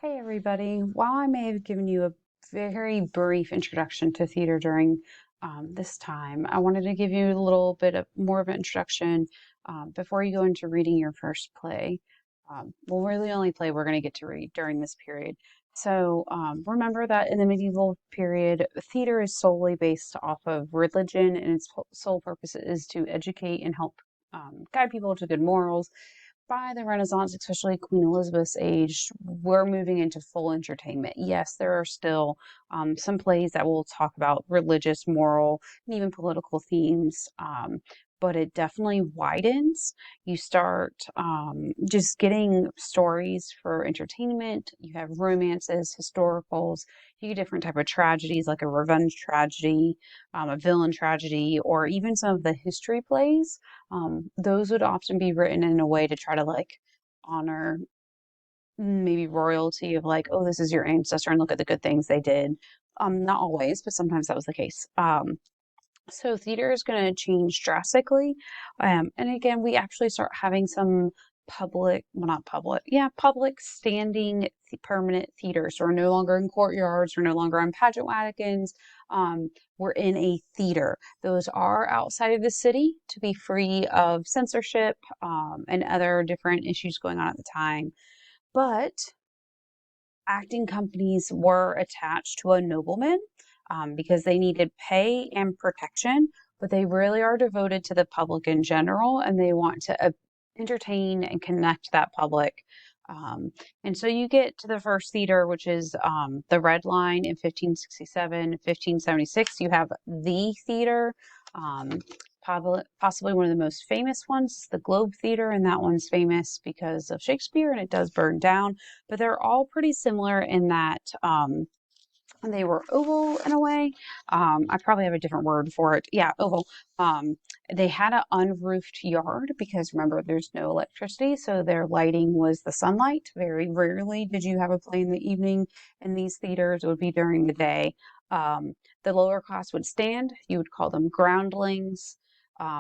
Hey everybody. While I may have given you a very brief introduction to theater during this time, I wanted to give you a little bit of more of an introduction before you go into reading your first play. Well, we're the only play we're going to get to read during this period. So remember that in the medieval period, theater is solely based off of religion, and its sole purpose is to educate and help guide people to good morals. By the Renaissance, especially Queen Elizabeth's age, we're moving into full entertainment. Yes, there are still some plays that will talk about religious, moral, and even political themes, but it definitely widens. You start just getting stories for entertainment. You have romances, historicals. You get different type of tragedies, like a revenge tragedy, a villain tragedy, or even some of the history plays. Those would often be written in a way to try to like honor maybe royalty of like, oh, this is your ancestor and look at the good things they did. Not always, but sometimes that was the case. So theater is going to change drastically. And again, we actually start having some public, well, not public, yeah, public standing permanent theaters. So we're no longer in courtyards, we're no longer on pageant wagons. We're in a theater. Those are outside of the city to be free of censorship and other different issues going on at the time. But acting companies were attached to a nobleman because they needed pay and protection, but they really are devoted to the public in general and they want to entertain and connect that public. Um, and so you get to the first theater, which is the Red Line in 1567, 1576. You have the theater. Um, Possibly one of the most famous ones, the Globe Theater, and that one's famous because of Shakespeare and it does burn down, but they're all pretty similar in that they were oval in a way. I probably have a different word for it. Yeah, oval. Um, they had an unroofed yard because remember, there's no electricity, so their lighting was the sunlight. Very rarely did you have a play in the evening in these theaters. It would be during the day. Um, the lower class would stand. You would call them groundlings.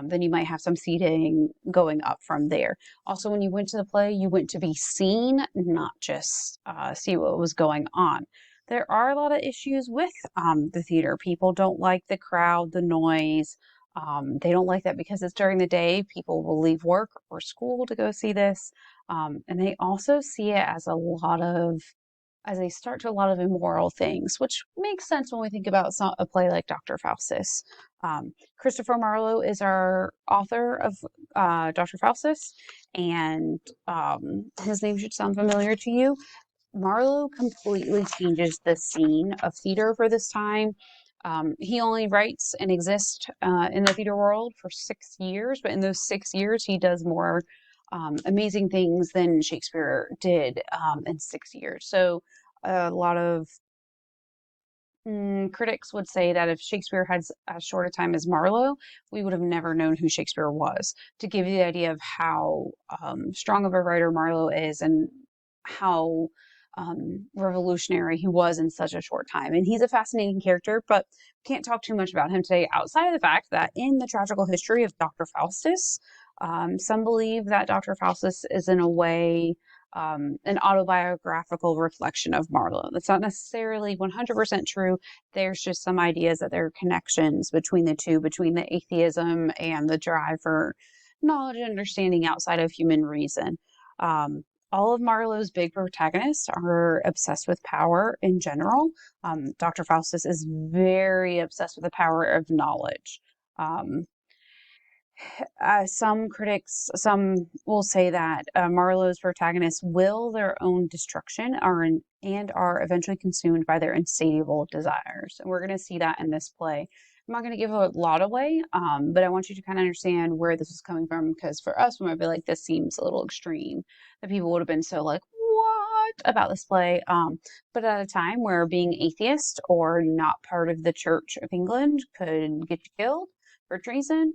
Then you might have some seating going up from there. Also, when you went to the play, you went to be seen, not just see what was going on. There are a lot of issues with the theater. People don't like the crowd, the noise. They don't like that because it's during the day. People will leave work or school to go see this. And they also see it as as they start to a lot of immoral things, which makes sense when we think about a play like Dr. Faustus. Christopher Marlowe is our author of Dr. Faustus, and his name should sound familiar to you. Marlowe completely changes the scene of theater for this time. He only writes and exists in the theater world for 6 years, but in those 6 years, he does more amazing things than Shakespeare did in 6 years. So, a lot of critics would say that if Shakespeare had as short a time as Marlowe, we would have never known who Shakespeare was. To give you the idea of how strong of a writer Marlowe is and how revolutionary he was in such a short time. And he's a fascinating character, but can't talk too much about him today outside of the fact that in the tragical history of Dr. Faustus, some believe that Dr. Faustus is in a way an autobiographical reflection of Marlowe. That's not necessarily 100% true. There's just some ideas that there are connections between the two, between the atheism and the drive for knowledge and understanding outside of human reason. All of Marlowe's big protagonists are obsessed with power in general. Dr. Faustus is very obsessed with the power of knowledge. Um, some critics, some will say that Marlowe's protagonists will their own destruction and are eventually consumed by their insatiable desires. And we're going to see that in this play. I'm not going to give a lot away, but I want you to kind of understand where this is coming from because for us, we might be like, this seems a little extreme. That people would have been so like, what about this play? But at a time where being atheist or not part of the Church of England could get you killed for treason,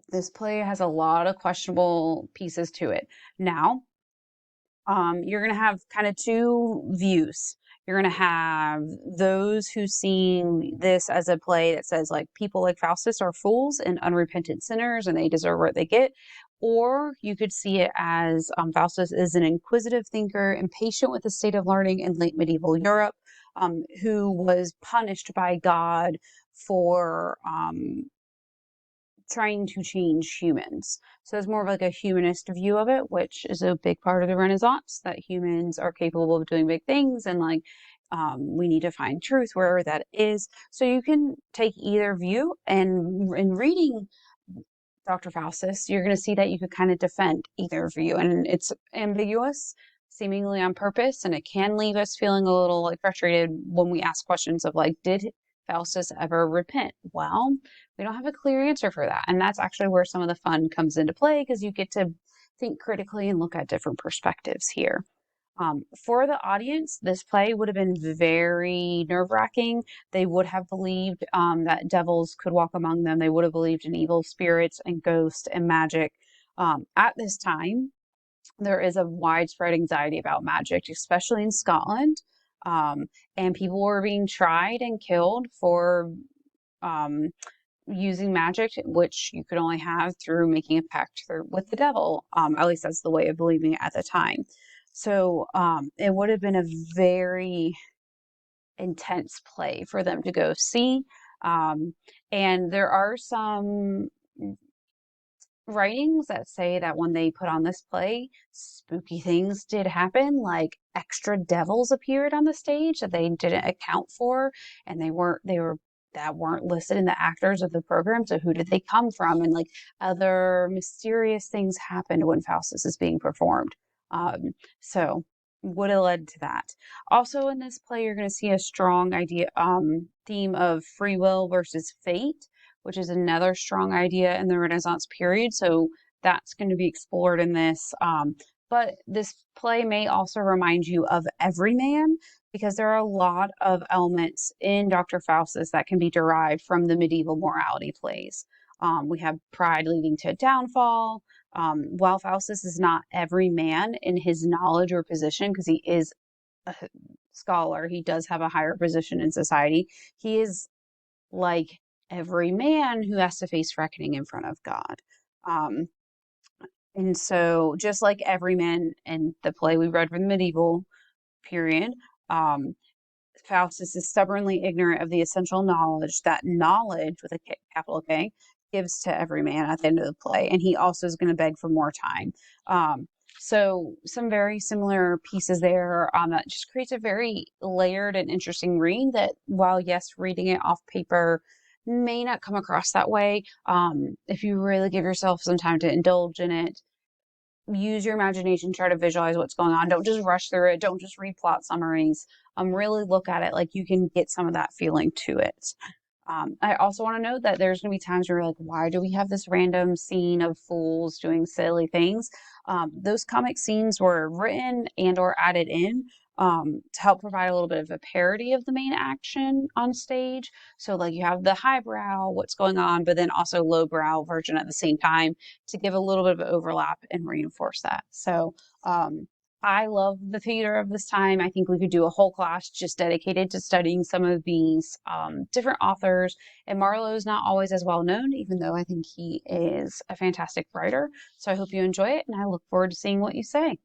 this play has a lot of questionable pieces to it. Now, you're going to have kind of two views. You're going to have those who see this as a play that says like people like Faustus are fools and unrepentant sinners and they deserve what they get. Or you could see it as Faustus is an inquisitive thinker, impatient with the state of learning in late medieval Europe, who was punished by God for trying to change humans. So it's more of like a humanist view of it, which is a big part of the Renaissance, that humans are capable of doing big things and like we need to find truth wherever that is. So you can take either view, and in reading Dr. Faustus, you're going to see that you could kind of defend either view, and it's ambiguous, seemingly on purpose, and it can leave us feeling a little like frustrated when we ask questions of like, did Faustus ever repent? Well, we don't have a clear answer for that, and that's actually where some of the fun comes into play because you get to think critically and look at different perspectives here. For the audience, this play would have been very nerve-wracking. They would have believed that devils could walk among them. They would have believed in evil spirits and ghosts and magic. At this time, there is a widespread anxiety about magic, especially in Scotland. Um, and people were being tried and killed for um, using magic, which you could only have through making a pact with the devil. At least that's the way of believing it at the time. So it would have been a very intense play for them to go see. Um, and there are some writings that say that when they put on this play, spooky things did happen, like extra devils appeared on the stage that they didn't account for, and they were that weren't listed in the actors of the program. So who did they come from? And like other mysterious things happened when Faustus is being performed. So would have led to that. Also in this play, you're going to see a strong theme of free will versus fate, which is another strong idea in the Renaissance period. So that's going to be explored in this. But this play may also remind you of Everyman, because there are a lot of elements in Dr. Faustus that can be derived from the medieval morality plays. We have pride leading to downfall. While Faustus is not every man in his knowledge or position, because he is a scholar, he does have a higher position in society. He is like every man who has to face reckoning in front of God. Um, and so, just like every man in the play we read from the medieval period, um, Faustus is stubbornly ignorant of the essential knowledge that knowledge, with a capital K, gives to every man at the end of the play. And he also is going to beg for more time. So some very similar pieces there that just creates a very layered and interesting read that, while yes, reading it off paper may not come across that way, if you really give yourself some time to indulge in it, use your imagination, try to visualize what's going on. Don't just rush through it. Don't just read plot summaries. Really look at it like you can get some of that feeling to it. I also want to note that there's going to be times where you're like, why do we have this random scene of fools doing silly things? Those comic scenes were written and or added in to help provide a little bit of a parody of the main action on stage. So like you have the highbrow, what's going on, but then also lowbrow version at the same time to give a little bit of overlap and reinforce that. So I love the theater of this time. I think we could do a whole class just dedicated to studying some of these different authors. And Marlwoe is not always as well known, even though I think he is a fantastic writer. So I hope you enjoy it, and I look forward to seeing what you say.